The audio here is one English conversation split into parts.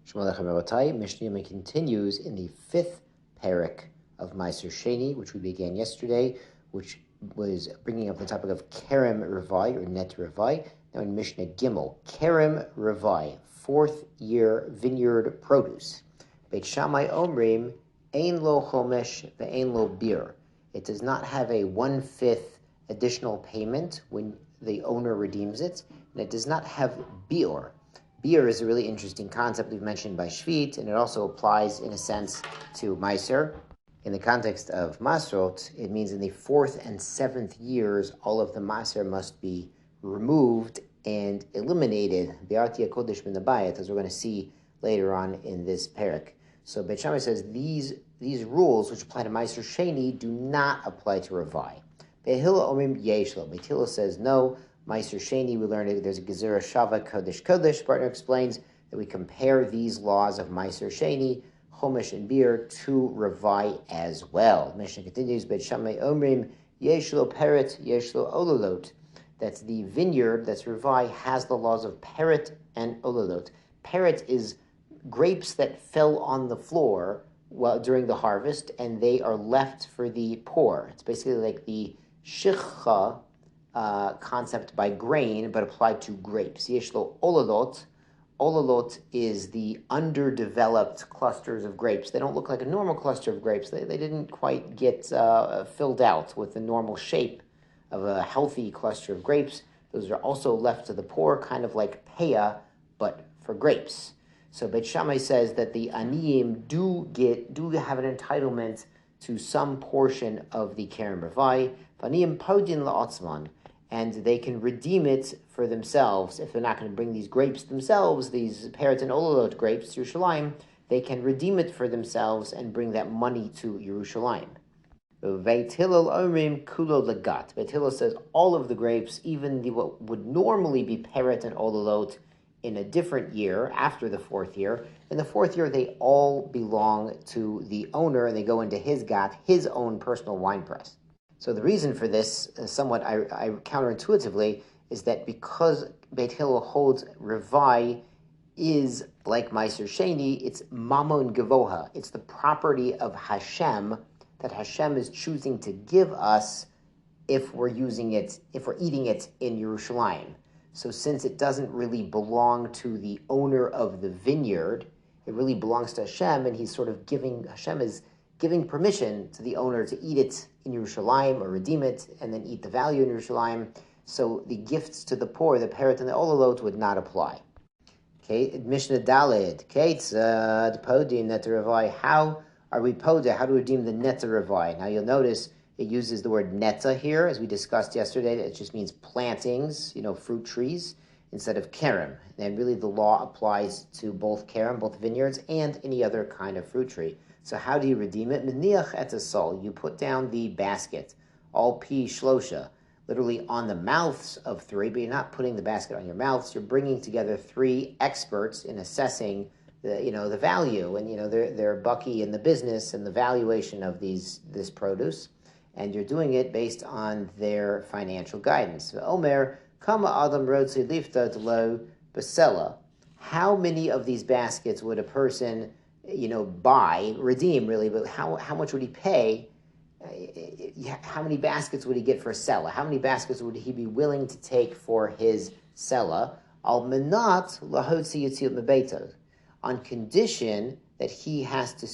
Shmuel Lechem Rabotai. Mishnah Yomi continues in the fifth parak of Maaser Sheni, which we began yesterday, which was bringing up the topic of Kerem Revai, or Net Revai. Now in Mishnah Gimel, Kerem Revai, fourth year vineyard produce. Beit Shammai Omrim, Ein lo chomesh ve'ein lo bir. It does not have a 1/5 additional payment when the owner redeems it, and it does not have bior. Bior is a really interesting concept we've mentioned by Shvit, and it also applies in a sense to Maaser. In the context of Masrot, it means in the 4th and 7th years, all of the Maaser must be removed and eliminated, Bi'arti HaKodesh min habayit, as we're going to see later on in this parak. So Beit Shammai says these rules, which apply to Maaser Sheni, do not apply to Revai. Beit Hillel omrim yesh lo. Beit Hillel says no. Maaser Sheni, we learned it, there's a Gezerah Shava Kodesh Kodesh. Partner explains that we compare these laws of Maaser Sheni, Chomesh and Bir, to Revai as well. Mishnah continues, Beit Shammai omrim yesh lo peret, yesh lo ololot. That's the vineyard, that's Revai, has the laws of peret and ololot. Peret is grapes that fell on the floor during the harvest, and they are left for the poor. It's basically like the shichcha concept by grain, but applied to grapes. Yeshlo ololot. Ololot is the underdeveloped clusters of grapes. They don't look like a normal cluster of grapes. They didn't quite get filled out with the normal shape of a healthy cluster of grapes. Those are also left to the poor, kind of like peah, but for grapes. So Beit Shammai says that the aniyim do have an entitlement to some portion of the Kerem Revai. Aniyim podin la'atzman, and they can redeem it for themselves. If they're not going to bring these grapes themselves, these peret and ololot grapes to Yerushalayim, they can redeem it for themselves and bring that money to Yerushalayim. Beit Hillel omrim kulo lagat. Beit Hillel says all of the grapes, even what would normally be peret and ololot, in a different year, after the 4th year. In the 4th year, they all belong to the owner, and they go into his gat, his own personal wine press. So the reason for this, somewhat counterintuitively, is that because Beit Hillel holds Revai is like Maaser Sheni, it's mamon gevoha. It's the property of Hashem that Hashem is choosing to give us if we're eating it in Yerushalayim. So since it doesn't really belong to the owner of the vineyard, it really belongs to Hashem, and Hashem is giving permission to the owner to eat it in Yerushalayim or redeem it and then eat the value in Yerushalayim. So the gifts to the poor, the peret and the ololot, would not apply. Okay, Mishnah Daled, the podin net Revai. How are we poda? How to redeem the net Revai? Now you'll notice it uses the word neta here, as we discussed yesterday. It just means plantings, fruit trees, instead of kerem. And really the law applies to both kerem, both vineyards, and any other kind of fruit tree. So how do you redeem it? Meniach et asol. You put down the basket, all pi shlosha, literally on the mouths of 3, but you're not putting the basket on your mouths. You're bringing together 3 experts in assessing the value, and they're bucky in the business and the valuation of this produce. And you're doing it based on their financial guidance. Omer, kama adam rotzi lifta lo basela. How many of these baskets would a person, redeem really, but how much would he pay? How many baskets would he get for a sela? How many baskets would he be willing to take for his sela? Al menat lahotzi yitzil mebeito, on condition that he has to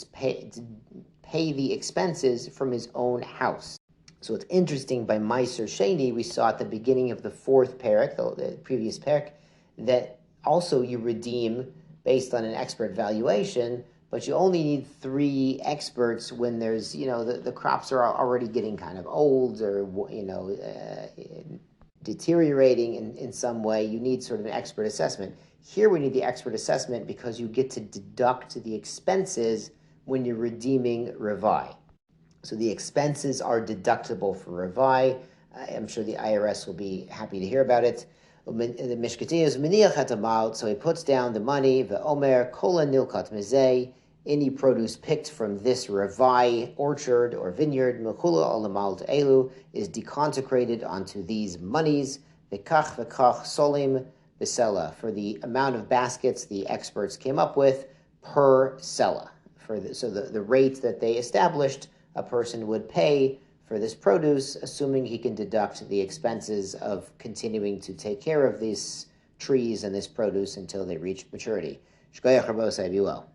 pay the expenses from his own house. So it's interesting, by Maaser Sheni, we saw at the beginning of the 4th parak, the previous parak, that also you redeem based on an expert valuation, but you only need 3 experts when there's, the crops are already getting kind of old or, deteriorating in some way. You need sort of an expert assessment. Here we need the expert assessment because you get to deduct the expenses when you're redeeming Revai. So the expenses are deductible for Revai. I'm sure the IRS will be happy to hear about it. The Mishkati is meniach hatamal, so he puts down the money. Ve'omer kola nilkat mezei, any produce picked from this Revai orchard or vineyard, mechula alamal elu, is deconsecrated onto these monies. V'kach solim besela, for the amount of baskets the experts came up with, per sella. So the rate that they established, a person would pay for this produce, assuming he can deduct the expenses of continuing to take care of these trees and this produce until they reach maturity. Shkoyach Rabosai, be well.